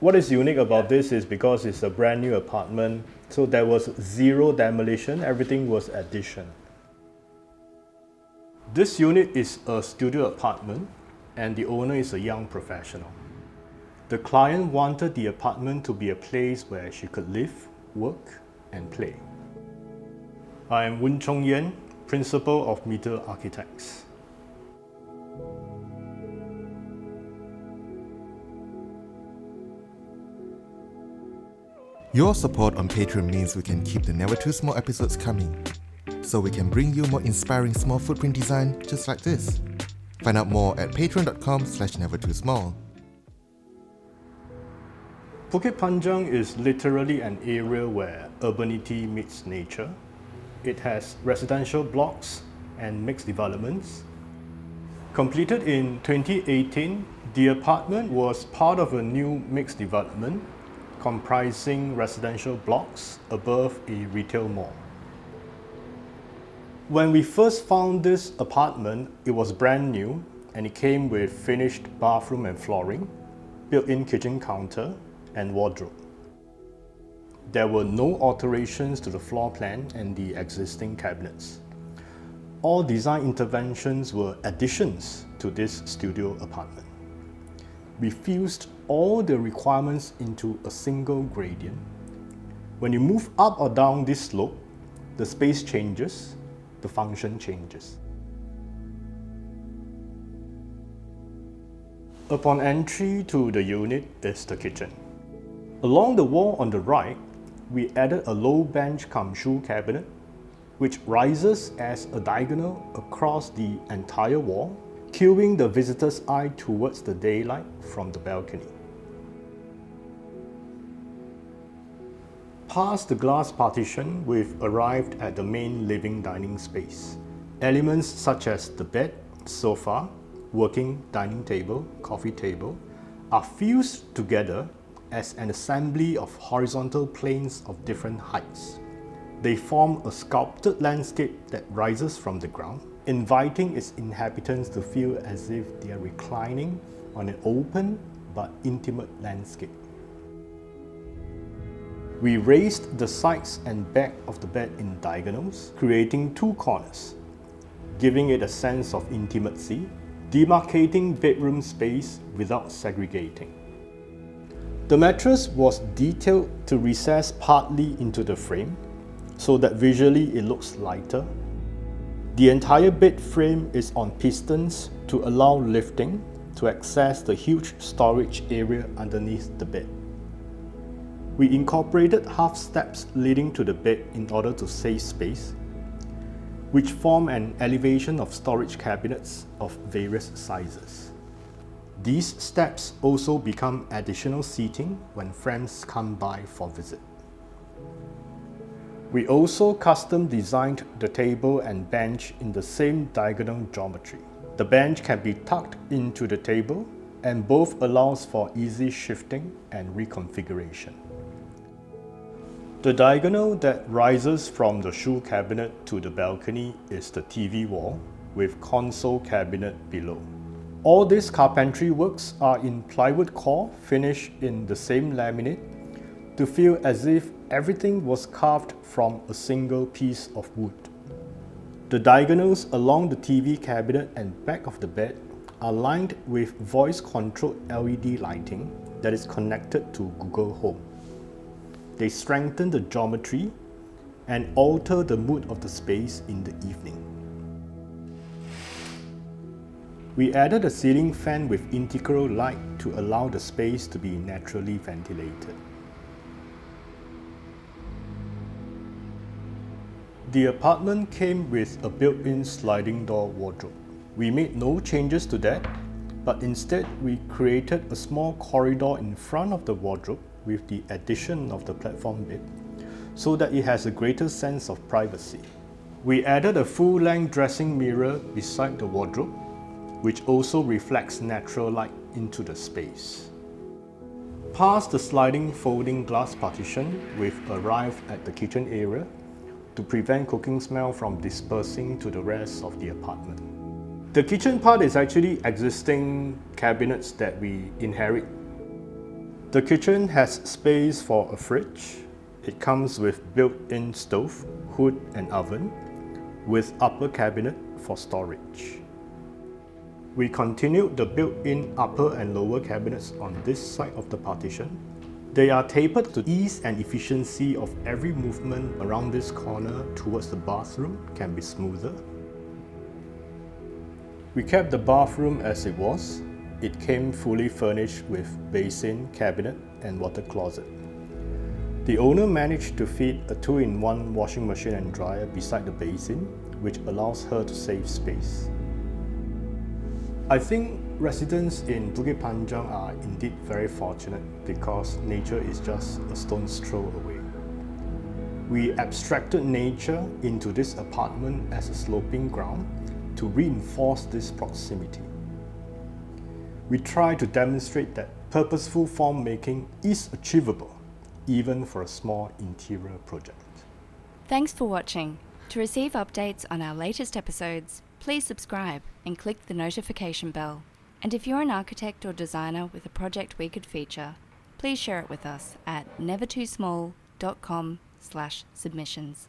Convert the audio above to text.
What is unique about this is because it's a brand new apartment, so there was zero demolition, everything was addition. This unit is a studio apartment and the owner is a young professional. The client wanted the apartment to be a place where she could live, work and play. I am Woon Chong Yen, Principal of METRE Architects. Your support on Patreon means we can keep the Never Too Small episodes coming, so we can bring you more inspiring small footprint design just like this. Find out more at patreon.com/nevertoosmall. Bukit Panjang is literally an area where urbanity meets nature. It has residential blocks and mixed developments. Completed in 2018, the apartment was part of a new mixed development comprising residential blocks above a retail mall. When we first found this apartment, it was brand new and it came with finished bathroom and flooring, built-in kitchen counter and wardrobe. There were no alterations to the floor plan and the existing cabinets. All design interventions were additions to this studio apartment. We fused all the requirements into a single gradient. When you move up or down this slope, the space changes, the function changes. Upon entry to the unit is the kitchen. Along the wall on the right, we added a low bench cum shoe cabinet, which rises as a diagonal across the entire wall, cueing the visitor's eye towards the daylight from the balcony. Past the glass partition, we've arrived at the main living dining space. Elements such as the bed, sofa, working dining table, coffee table are fused together as an assembly of horizontal planes of different heights. They form a sculpted landscape that rises from the ground, inviting its inhabitants to feel as if they are reclining on an open but intimate landscape. We raised the sides and back of the bed in diagonals, creating two corners, giving it a sense of intimacy, demarcating bedroom space without segregating. The mattress was detailed to recess partly into the frame, so that visually it looks lighter. The entire bed frame is on pistons to allow lifting to access the huge storage area underneath the bed. We incorporated half steps leading to the bed in order to save space, which form an elevation of storage cabinets of various sizes. These steps also become additional seating when friends come by for visit. We also custom designed the table and bench in the same diagonal geometry. The bench can be tucked into the table and both allows for easy shifting and reconfiguration. The diagonal that rises from the shoe cabinet to the balcony is the TV wall with console cabinet below. All these carpentry works are in plywood core finished in the same laminate to feel as if everything was carved from a single piece of wood. The diagonals along the TV cabinet and back of the bed are lined with voice-controlled LED lighting that is connected to Google Home. They strengthen the geometry and alter the mood of the space in the evening. We added a ceiling fan with integral light to allow the space to be naturally ventilated. The apartment came with a built-in sliding door wardrobe. We made no changes to that, but instead we created a small corridor in front of the wardrobe with the addition of the platform bed, so that it has a greater sense of privacy. We added a full-length dressing mirror beside the wardrobe, which also reflects natural light into the space. Past the sliding folding glass partition, we've arrived at the kitchen area to prevent cooking smell from dispersing to the rest of the apartment. The kitchen part is actually existing cabinets that we inherit. The kitchen has space for a fridge. It comes with built-in stove, hood and oven, with upper cabinet for storage. We continued the built-in upper and lower cabinets on this side of the partition. They are tapered to ease and efficiency of every movement around this corner towards the bathroom can be smoother. We kept the bathroom as it was. It came fully furnished with basin, cabinet and water closet. The owner managed to fit a 2-in-1 washing machine and dryer beside the basin, which allows her to save space. I think residents in Bukit Panjang are indeed very fortunate because nature is just a stone's throw away. We abstracted nature into this apartment as a sloping ground to reinforce this proximity. We try to demonstrate that purposeful form making is achievable, even for a small interior project. Thanks for watching. To receive updates on our latest episodes, please subscribe and click the notification bell. And if you're an architect or designer with a project we could feature, please share it with us at nevertoosmall.com/submissions.